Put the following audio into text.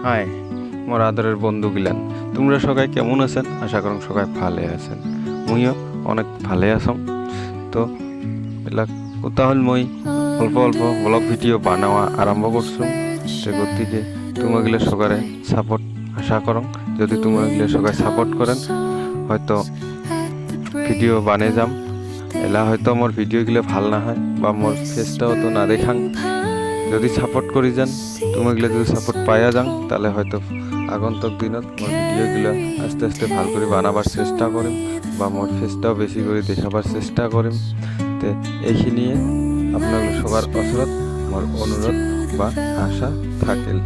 High মোর আদরের বন্ধুগিলান, তোমরা সবাই কেমন আছেন? আশা করুন সবাই ভালো আছেন। মুইও অনেক ভালো আছম। তো এলা কথা হল মই অল্প অল্প ব্লগ ভিডিও বানাওয়া আরম্ভ করছুম। তো গতিকে তোমাগুলো সকারে সাপোর্ট আশা করং। যদি তোমাগুলো সবাই সাপোর্ট করেন হয়তো ভিডিও বানিয়ে যাম। এলা হয়তো মোর ভিডিওগুলো ভাল না হয় বা মোর ফেসটাও তো না দেখাং। যদি সাপোর্ট করি যান, তোমাগুলো যদি সাপোর্ট পাইয়া যান, তাহলে হয়তো আগন্তুক দিনত মোর ভিডিওগুলো আস্তে আস্তে ভাল করে বানাবার চেষ্টা করিম বা মোর ফেসটাও বেশি করে দেখাবার চেষ্টা করিম। তো এইখিনিয়ে আপনাদের সবার ওচৰত মোর অনুরোধ বা আশা থাকিল।